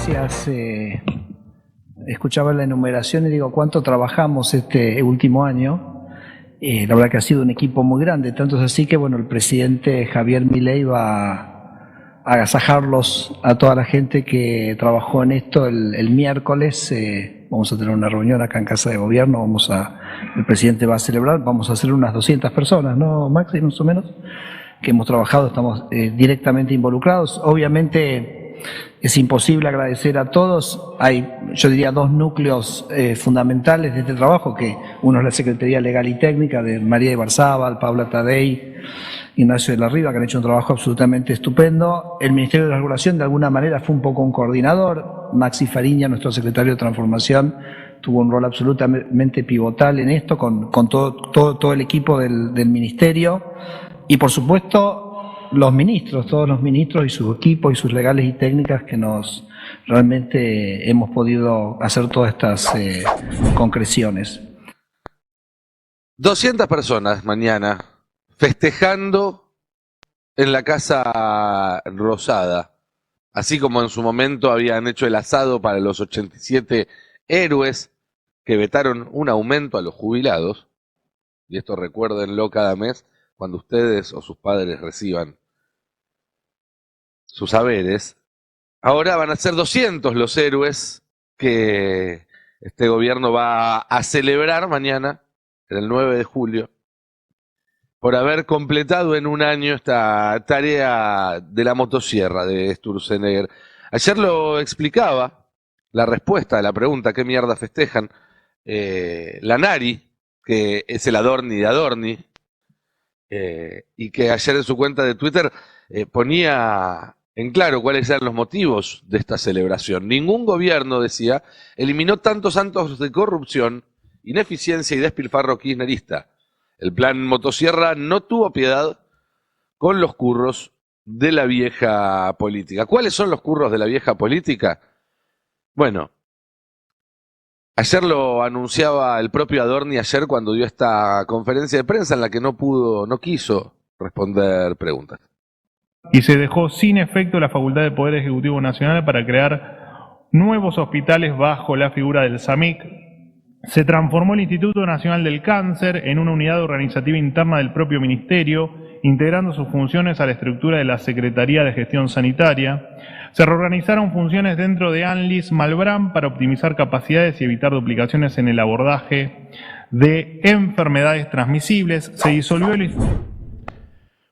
gracias. Escuchaba la enumeración y digo, ¿cuánto trabajamos este último año? La verdad que ha sido un equipo muy grande, tanto es así que bueno, el presidente Javier Milei va a agasajarlos a toda la gente que trabajó en esto el miércoles. Vamos a tener una reunión acá en Casa de Gobierno, el presidente va a celebrar, vamos a hacer unas 200 personas, ¿no, Maxi, más o menos? Que hemos trabajado, estamos directamente involucrados. Obviamente es imposible agradecer a todos. Hay, yo diría, dos núcleos fundamentales de este trabajo, que uno es la Secretaría Legal y Técnica de María Ibarzábal, Paula Tadei, Ignacio de la Riva, que han hecho un trabajo absolutamente estupendo. El Ministerio de la Regulación, de alguna manera, fue un poco un coordinador. Maxi Fariña, nuestro secretario de Transformación, tuvo un rol absolutamente pivotal en esto, con todo el equipo del Ministerio. Y, por supuesto, todos los ministros y sus equipos y sus legales y técnicas que realmente hemos podido hacer todas estas concreciones. 200 personas mañana festejando en la Casa Rosada, así como en su momento habían hecho el asado para los 87 héroes que vetaron un aumento a los jubilados, y esto recuérdenlo cada mes cuando ustedes o sus padres reciban sus haberes. Ahora van a ser 200 los héroes que este gobierno va a celebrar mañana, el 9 de julio, por haber completado en un año esta tarea de la motosierra de Sturzenegger. Ayer lo explicaba, la respuesta a la pregunta ¿qué mierda festejan? La Nari, que es el Adorni de Adorni, y que ayer en su cuenta de Twitter ponía en claro cuáles eran los motivos de esta celebración. Ningún gobierno, decía, eliminó tantos actos de corrupción, ineficiencia y despilfarro kirchnerista. El plan motosierra no tuvo piedad con los curros de la vieja política. ¿Cuáles son los curros de la vieja política? Bueno, ayer lo anunciaba el propio Adorni ayer cuando dio esta conferencia de prensa en la que no quiso responder preguntas. Y se dejó sin efecto la facultad del Poder Ejecutivo Nacional para crear nuevos hospitales bajo la figura del SAMIC. Se transformó el Instituto Nacional del Cáncer en una unidad organizativa interna del propio ministerio, integrando sus funciones a la estructura de la Secretaría de Gestión Sanitaria. Se reorganizaron funciones dentro de ANLIS Malbrán para optimizar capacidades y evitar duplicaciones en el abordaje de enfermedades transmisibles. Se disolvió el...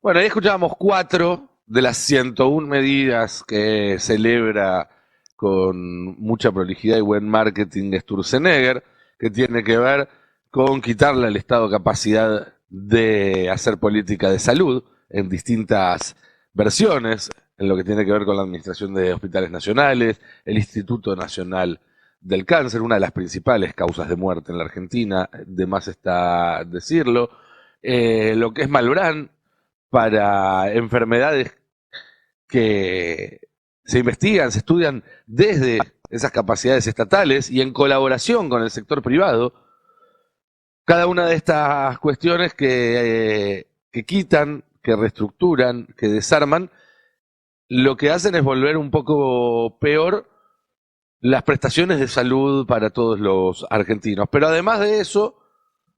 Bueno, ahí escuchábamos 4 de las 101 medidas que celebra con mucha prolijidad y buen marketing de Sturzenegger, que tiene que ver con quitarle al Estado capacidad de hacer política de salud en distintas versiones, en lo que tiene que ver con la administración de hospitales nacionales, el Instituto Nacional del Cáncer, una de las principales causas de muerte en la Argentina, de más está decirlo, lo que es Malbrán para enfermedades que se investigan, se estudian desde esas capacidades estatales y en colaboración con el sector privado. Cada una de estas cuestiones que quitan, que reestructuran, que desarman, lo que hacen es volver un poco peor las prestaciones de salud para todos los argentinos. Pero además de eso,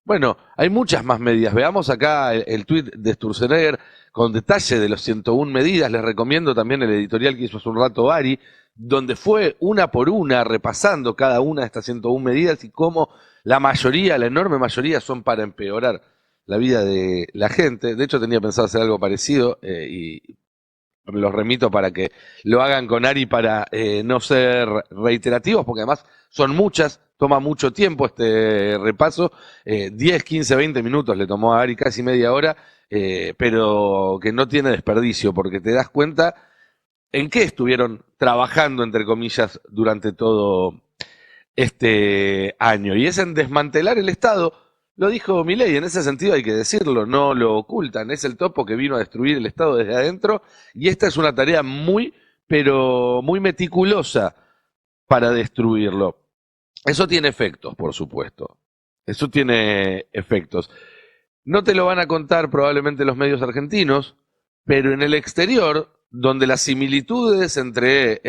bueno, hay muchas más medidas. Veamos acá el tuit de Sturzenegger con detalle de los 101 medidas. Les recomiendo también el editorial que hizo hace un rato Ari, donde fue una por una repasando cada una de estas 101 medidas y cómo la mayoría, la enorme mayoría, son para empeorar la vida de la gente. De hecho, tenía pensado hacer algo parecido y los remito para que lo hagan con Ari para no ser reiterativos, porque además son muchas, toma mucho tiempo este repaso, 10, 15, 20 minutos le tomó a Ari, casi media hora, pero que no tiene desperdicio, porque te das cuenta en qué estuvieron trabajando, entre comillas, durante todo este año, y es en desmantelar el Estado. Lo dijo Milei, en ese sentido hay que decirlo, no lo ocultan, es el topo que vino a destruir el Estado desde adentro, y esta es una tarea muy, pero muy meticulosa para destruirlo. Eso tiene efectos, por supuesto, eso tiene efectos. No te lo van a contar probablemente los medios argentinos, pero en el exterior, donde las similitudes entre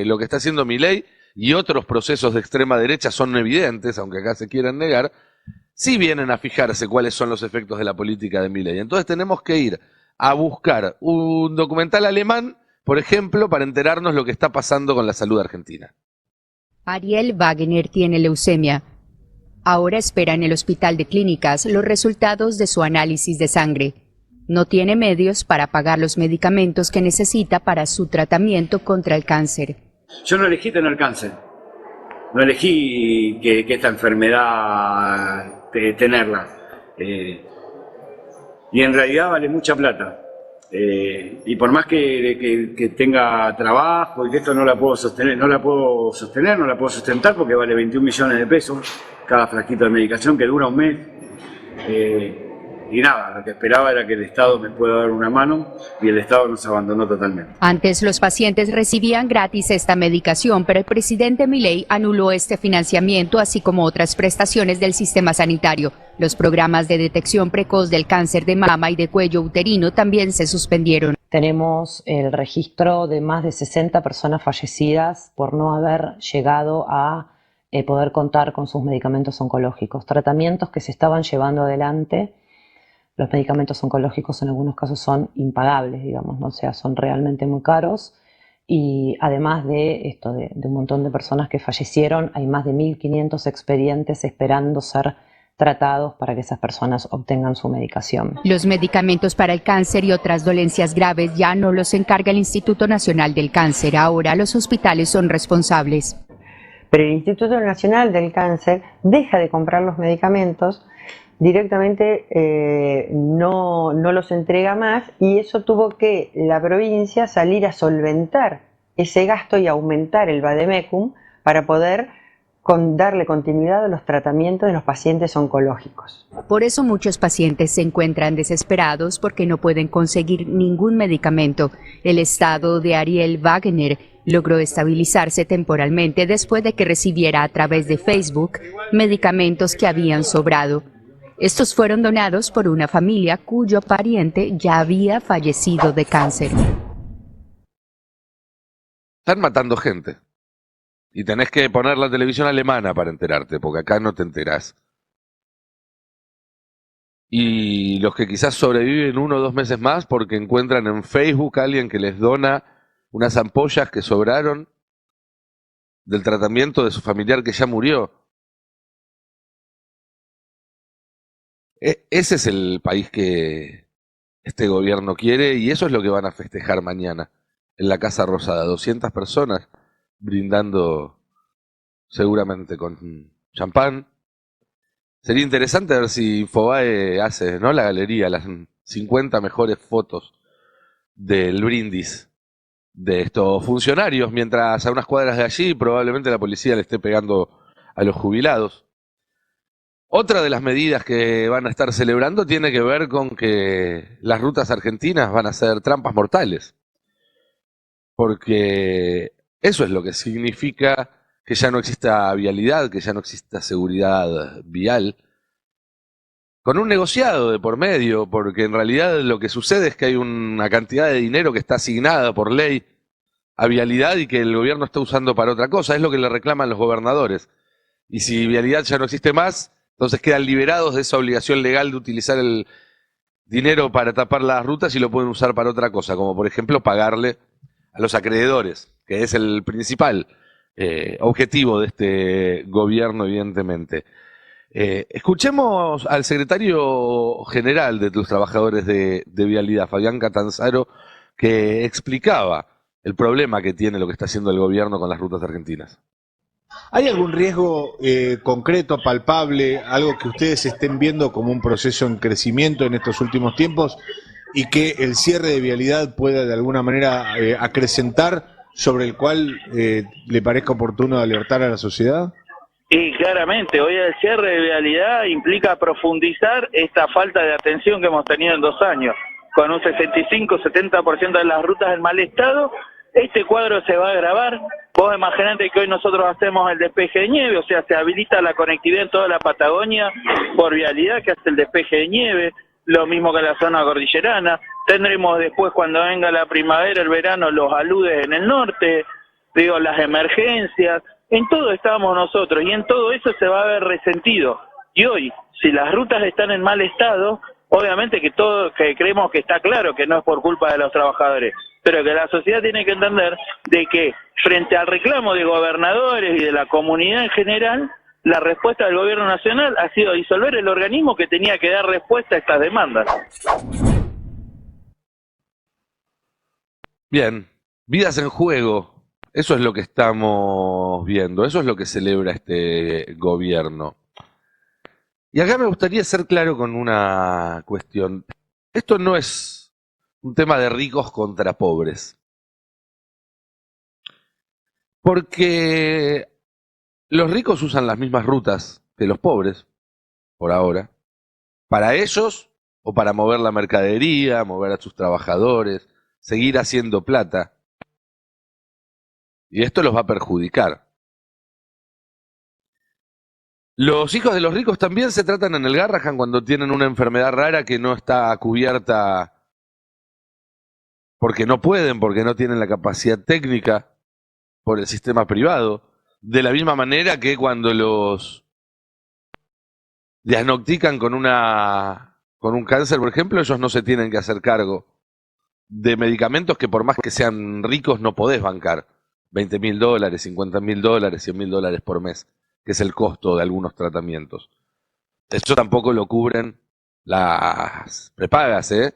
lo que está haciendo Milei y otros procesos de extrema derecha son evidentes, aunque acá se quieran negar, sí vienen a fijarse cuáles son los efectos de la política de Milei. Entonces tenemos que ir a buscar un documental alemán, por ejemplo, para enterarnos lo que está pasando con la salud argentina. Ariel Wagner tiene leucemia. Ahora espera en el hospital de clínicas los resultados de su análisis de sangre. No tiene medios para pagar los medicamentos que necesita para su tratamiento contra el cáncer. Yo no elegí tener cáncer. No elegí que esta enfermedad tenerla. Y en realidad vale mucha plata. Y por más que tenga trabajo y que esto no la puedo sustentar porque vale 21 millones de pesos cada frasquito de medicación que dura un mes. Y nada, lo que esperaba era que el Estado me pueda dar una mano y el Estado nos abandonó totalmente. Antes los pacientes recibían gratis esta medicación, pero el presidente Milei anuló este financiamiento, así como otras prestaciones del sistema sanitario. Los programas de detección precoz del cáncer de mama y de cuello uterino también se suspendieron. Tenemos el registro de más de 60 personas fallecidas por no haber llegado a poder contar con sus medicamentos oncológicos, tratamientos que se estaban llevando adelante. Los medicamentos oncológicos en algunos casos son impagables, digamos, ¿no? O sea, son realmente muy caros y además de esto, de un montón de personas que fallecieron, hay más de 1.500 expedientes esperando ser tratados para que esas personas obtengan su medicación. Los medicamentos para el cáncer y otras dolencias graves ya no los encarga el Instituto Nacional del Cáncer, ahora los hospitales son responsables. Pero el Instituto Nacional del Cáncer deja de comprar los medicamentos, directamente no los entrega más y eso tuvo que la provincia salir a solventar ese gasto y aumentar el vademecum para poder darle continuidad a los tratamientos de los pacientes oncológicos. Por eso muchos pacientes se encuentran desesperados porque no pueden conseguir ningún medicamento. El estado de Ariel Wagner logró estabilizarse temporalmente después de que recibiera a través de Facebook medicamentos que habían sobrado. Estos fueron donados por una familia cuyo pariente ya había fallecido de cáncer. Están matando gente. Y tenés que poner la televisión alemana para enterarte, porque acá no te enterás. Y los que quizás sobreviven 1 o 2 meses más porque encuentran en Facebook a alguien que les dona unas ampollas que sobraron del tratamiento de su familiar que ya murió. Ese es el país que este gobierno quiere y eso es lo que van a festejar mañana en la Casa Rosada. 200 personas brindando seguramente con champán. Sería interesante ver si Infobae hace, ¿no?, la galería, las 50 mejores fotos del brindis de estos funcionarios, mientras a unas cuadras de allí probablemente la policía le esté pegando a los jubilados. Otra de las medidas que van a estar celebrando tiene que ver con que las rutas argentinas van a ser trampas mortales. Porque eso es lo que significa que ya no exista vialidad, que ya no exista seguridad vial, con un negociado de por medio, porque en realidad lo que sucede es que hay una cantidad de dinero que está asignada por ley a vialidad y que el gobierno está usando para otra cosa, es lo que le reclaman los gobernadores. Y si vialidad ya no existe más, entonces quedan liberados de esa obligación legal de utilizar el dinero para tapar las rutas y lo pueden usar para otra cosa, como por ejemplo pagarle a los acreedores, que es el principal objetivo de este gobierno, evidentemente. Escuchemos al secretario general de los trabajadores de Vialidad, Fabián Catanzaro, que explicaba el problema que tiene lo que está haciendo el gobierno con las rutas argentinas. ¿Hay algún riesgo concreto, palpable, algo que ustedes estén viendo como un proceso en crecimiento en estos últimos tiempos y que el cierre de vialidad pueda de alguna manera acrecentar, sobre el cual le parezca oportuno alertar a la sociedad? Y claramente, hoy el cierre de vialidad implica profundizar esta falta de atención que hemos tenido en 2 años. Con un 65-70% de las rutas en mal estado, este cuadro se va a agravar. Vos imaginate que hoy nosotros hacemos el despeje de nieve, o sea, se habilita la conectividad en toda la Patagonia por vialidad que hace el despeje de nieve, lo mismo que la zona cordillerana. tendremos después, cuando venga la primavera, el verano, los aludes en el norte, digo, las emergencias, en todo estamos nosotros y en todo eso se va a ver resentido. Y hoy, si las rutas están en mal estado, obviamente que creemos que está claro que no es por culpa de los trabajadores, pero que la sociedad tiene que entender de que frente al reclamo de gobernadores y de la comunidad en general, la respuesta del gobierno nacional ha sido disolver el organismo que tenía que dar respuesta a estas demandas. Bien, vidas en juego, eso es lo que estamos viendo, eso es lo que celebra este gobierno. Y acá me gustaría ser claro con una cuestión. Esto no es un tema de ricos contra pobres. Porque los ricos usan las mismas rutas que los pobres, por ahora, para ellos o para mover la mercadería, mover a sus trabajadores, seguir haciendo plata. Y esto los va a perjudicar. Los hijos de los ricos también se tratan en el Garrahan cuando tienen una enfermedad rara que no está cubierta porque no pueden, porque no tienen la capacidad técnica por el sistema privado. De la misma manera que cuando los diagnostican con un cáncer, por ejemplo, ellos no se tienen que hacer cargo de medicamentos que por más que sean ricos no podés bancar. $20.000, $50.000, $100.000 por mes, que es el costo de algunos tratamientos. Eso tampoco lo cubren las prepagas, ¿eh?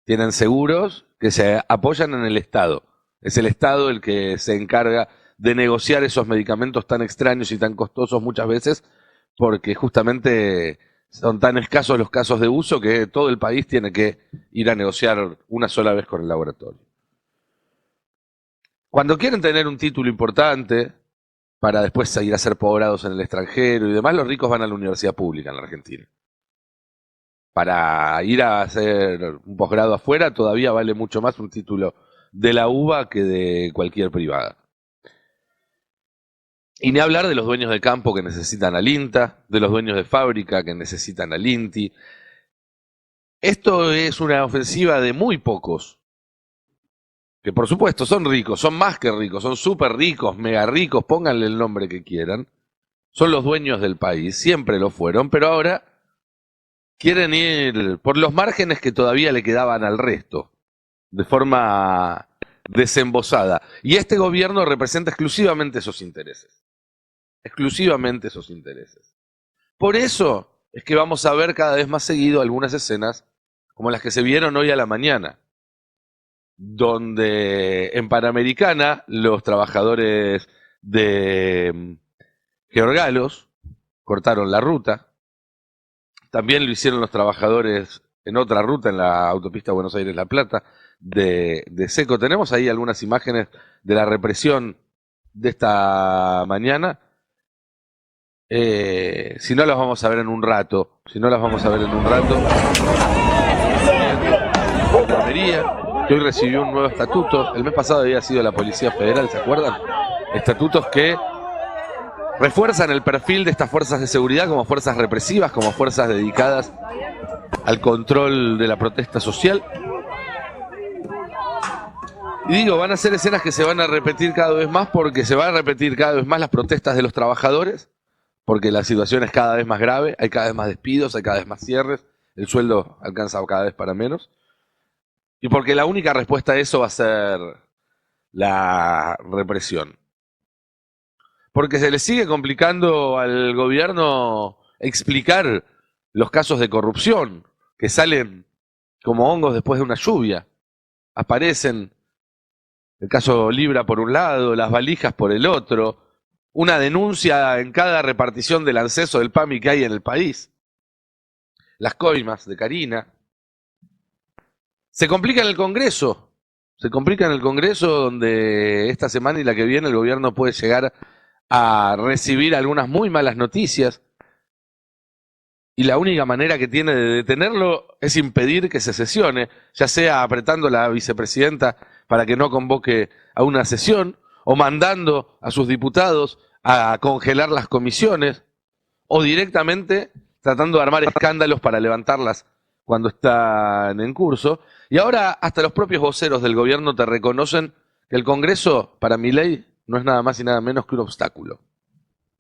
Tienen seguros que se apoyan en el Estado. Es el Estado el que se encarga de negociar esos medicamentos tan extraños y tan costosos muchas veces, porque justamente son tan escasos los casos de uso que todo el país tiene que ir a negociar una sola vez con el laboratorio. Cuando quieren tener un título importante para después ir a ser pobrados en el extranjero y demás, los ricos van a la universidad pública en la Argentina. Para ir a hacer un posgrado afuera todavía vale mucho más un título de la UBA que de cualquier privada. Y ni hablar de los dueños de campo que necesitan al INTA, de los dueños de fábrica que necesitan al INTI. Esto es una ofensiva de muy pocos, que por supuesto son ricos, son más que ricos, son súper ricos, mega ricos, pónganle el nombre que quieran. Son los dueños del país, siempre lo fueron, pero ahora quieren ir por los márgenes que todavía le quedaban al resto, de forma desembosada. Y este gobierno representa exclusivamente esos intereses. Exclusivamente esos intereses. Por eso es que vamos a ver cada vez más seguido algunas escenas como las que se vieron hoy a la mañana, donde en Panamericana los trabajadores de Georgalos cortaron la ruta. También lo hicieron los trabajadores en otra ruta, en la autopista Buenos Aires-La Plata, de Seco. Tenemos ahí algunas imágenes de la represión de esta mañana. Si no las vamos a ver en un rato. Que hoy recibió un nuevo estatuto. El mes pasado había sido la Policía Federal, ¿se acuerdan? Estatutos que refuerzan el perfil de estas fuerzas de seguridad como fuerzas represivas, como fuerzas dedicadas al control de la protesta social. Y digo, van a ser escenas que se van a repetir cada vez más porque se van a repetir cada vez más las protestas de los trabajadores, porque la situación es cada vez más grave, hay cada vez más despidos, hay cada vez más cierres, el sueldo alcanza cada vez para menos. Y porque la única respuesta a eso va a ser la represión. Porque se le sigue complicando al gobierno explicar los casos de corrupción que salen como hongos después de una lluvia. Aparecen el caso Libra por un lado, las valijas por el otro, una denuncia en cada repartición del ANSES del PAMI que hay en el país, las coimas de Karina. Se complica en el Congreso, donde esta semana y la que viene el gobierno puede llegar a recibir algunas muy malas noticias y la única manera que tiene de detenerlo es impedir que se sesione, ya sea apretando a la vicepresidenta para que no convoque a una sesión o mandando a sus diputados a congelar las comisiones o directamente tratando de armar escándalos para levantarlas cuando están en curso. Y ahora hasta los propios voceros del gobierno te reconocen que el Congreso, para Milei, no es nada más y nada menos que un obstáculo.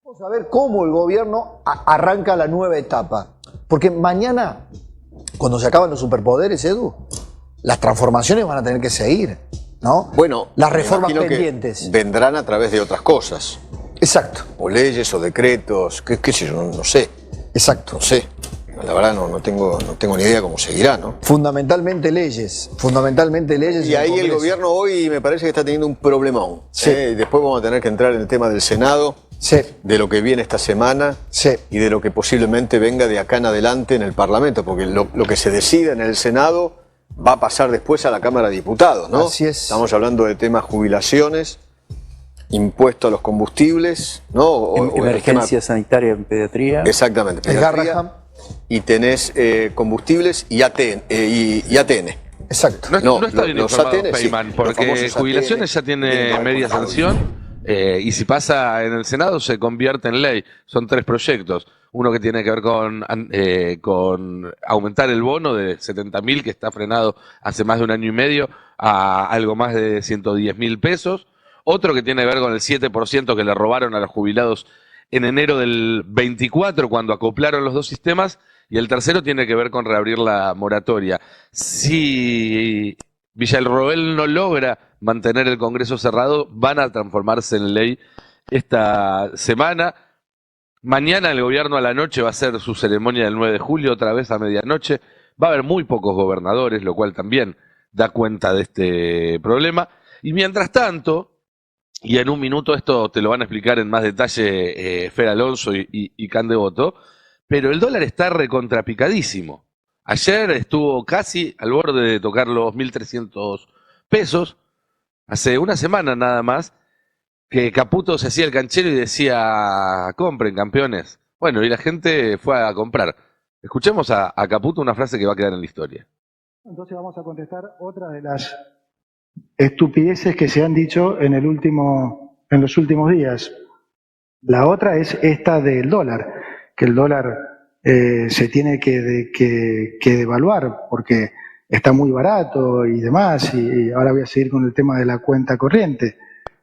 Vamos a ver cómo el gobierno arranca la nueva etapa. Porque mañana, cuando se acaban los superpoderes, Edu, las transformaciones van a tener que seguir, ¿no? Bueno, las reformas imagino pendientes. Que vendrán a través de otras cosas. Exacto. O leyes o decretos, qué sé yo, no sé. Exacto. No sé. La verdad no tengo ni idea cómo seguirá, ¿no? Fundamentalmente leyes. Y ahí el gobierno hoy me parece que está teniendo un problemón. Sí. Después vamos a tener que entrar en el tema del Senado, sí, de lo que viene esta semana, sí, y de lo que posiblemente venga de acá en adelante en el Parlamento, porque lo que se decida en el Senado va a pasar después a la Cámara de Diputados, ¿no? Así es. Estamos hablando de temas jubilaciones, impuesto a los combustibles, ¿no? O emergencia sanitaria en pediatría. Exactamente, pediatría. Y tenés combustibles y ATN. Exacto. No está bien los informado ATN, Feynman, sí, porque jubilaciones ya tiene media sanción, y si pasa en el Senado se convierte en ley. Son 3 proyectos. Uno que tiene que ver con aumentar el bono de 70.000, que está frenado hace más de 1 año y medio, a algo más de 110.000 pesos. Otro que tiene que ver con el 7% que le robaron a los jubilados en enero del 24, cuando acoplaron los 2 sistemas, y el tercero tiene que ver con reabrir la moratoria. Si Villarroel no logra mantener el Congreso cerrado, van a transformarse en ley esta semana. Mañana el gobierno a la noche va a hacer su ceremonia del 9 de julio, otra vez a medianoche. Va a haber muy pocos gobernadores, lo cual también da cuenta de este problema. Y mientras tanto, y en un minuto esto te lo van a explicar en más detalle Fer Alonso y Can Devoto, pero el dólar está recontrapicadísimo. Ayer estuvo casi al borde de tocar los 1.300 pesos. Hace una semana nada más que Caputo se hacía el canchero y decía: compren, campeones. Bueno, y la gente fue a comprar. Escuchemos a Caputo una frase que va a quedar en la historia. Entonces vamos a contestar otra de las estupideces que se han dicho en los últimos días. La otra es esta del dólar, que el dólar se tiene que devaluar porque está muy barato y demás, y ahora voy a seguir con el tema de la cuenta corriente.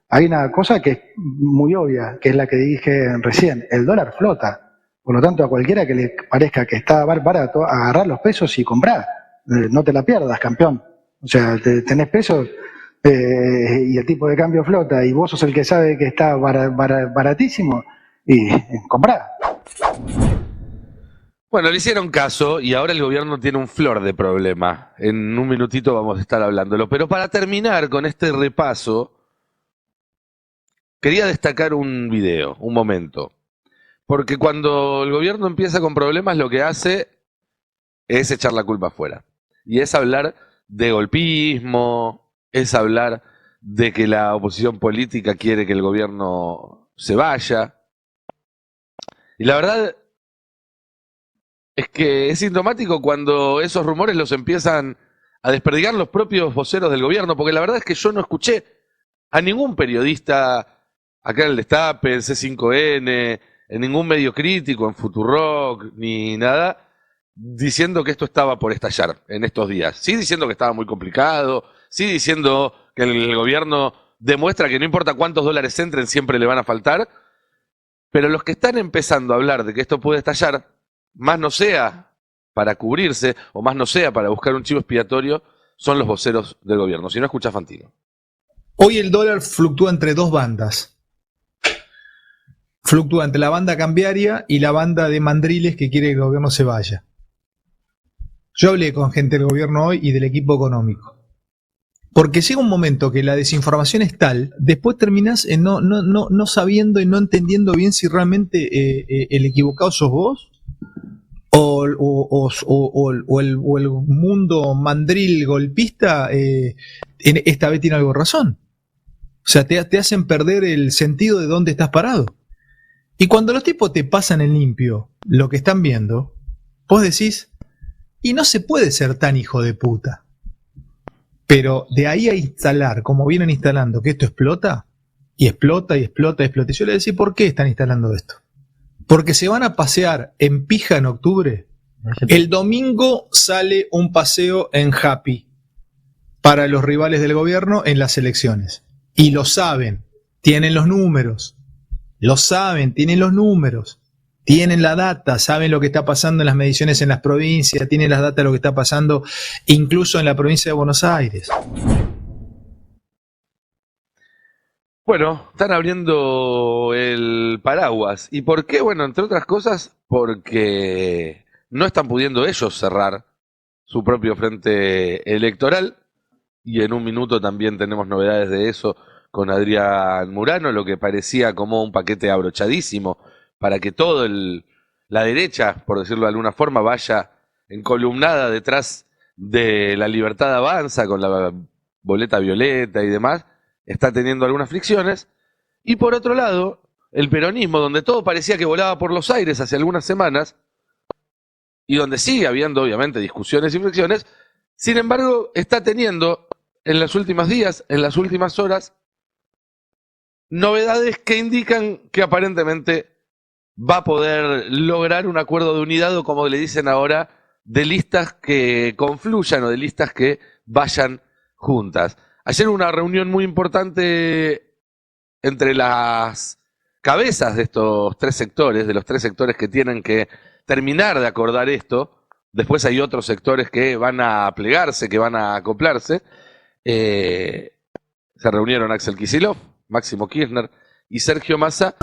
Hay una cosa que es muy obvia, que es la que dije recién: el dólar flota. Por lo tanto, a cualquiera que le parezca que está barato, agarrar los pesos y comprar. No te la pierdas, campeón. O sea, tenés pesos y el tipo de cambio flota y vos sos el que sabe que está baratísimo y comprá. Bueno, le hicieron caso y ahora el gobierno tiene un flor de problema. En un minutito vamos a estar hablándolo. Pero para terminar con este repaso, quería destacar un video, un momento. Porque cuando el gobierno empieza con problemas, lo que hace es echar la culpa afuera. Y es hablar de golpismo, es hablar de que la oposición política quiere que el gobierno se vaya. Y la verdad es que es sintomático cuando esos rumores los empiezan a desperdigar los propios voceros del gobierno, porque la verdad es que yo no escuché a ningún periodista acá en el Destape, en C5N, en ningún medio crítico, en Futurock, ni nada, diciendo que esto estaba por estallar en estos días. Sí diciendo que estaba muy complicado, sí diciendo que el gobierno demuestra que no importa cuántos dólares entren, siempre le van a faltar, pero los que están empezando a hablar de que esto puede estallar, más no sea para cubrirse, o más no sea para buscar un chivo expiatorio, son los voceros del gobierno. Si no, escucha Fantino. Hoy el dólar fluctúa entre 2 bandas. Fluctúa entre la banda cambiaria y la banda de mandriles que quiere que el gobierno se vaya. Yo hablé con gente del gobierno hoy y del equipo económico. Porque llega un momento que la desinformación es tal, después terminás en no sabiendo y no entendiendo bien si realmente el equivocado sos vos o el mundo mandril golpista esta vez tiene algo de razón. O sea, te hacen perder el sentido de dónde estás parado. Y cuando los tipos te pasan en limpio lo que están viendo, vos decís, y no se puede ser tan hijo de puta. Pero de ahí a instalar, como vienen instalando, que esto explota, y explota, y explota, y explota. Y yo le decía, ¿por qué están instalando esto? Porque se van a pasear en pija en octubre El domingo sale un paseo en Happy para los rivales del gobierno en las elecciones. Y lo saben, tienen los números, lo saben, tienen los números, tienen la data, saben lo que está pasando en las mediciones en las provincias, tienen las data de lo que está pasando incluso en la provincia de Buenos Aires. Bueno, están abriendo el paraguas. ¿Y por qué? Bueno, entre otras cosas, porque no están pudiendo ellos cerrar su propio frente electoral. Y en un minuto también tenemos novedades de eso con Adrián Murano, lo que parecía como un paquete abrochadísimo para que la derecha, por decirlo de alguna forma, vaya encolumnada detrás de La Libertad Avanza con la boleta violeta y demás, está teniendo algunas fricciones. Y por otro lado, el peronismo, donde todo parecía que volaba por los aires hace algunas semanas, y donde sigue habiendo obviamente discusiones y fricciones, sin embargo, está teniendo en los últimos días, en las últimas horas, novedades que indican que aparentemente va a poder lograr un acuerdo de unidad, o como le dicen ahora, de listas que confluyan o de listas que vayan juntas. Ayer hubo una reunión muy importante entre las cabezas de estos tres sectores, de los tres sectores que tienen que terminar de acordar esto. Después hay otros sectores que van a plegarse, que van a acoplarse. Se reunieron Axel Kicillof, Máximo Kirchner y Sergio Massa.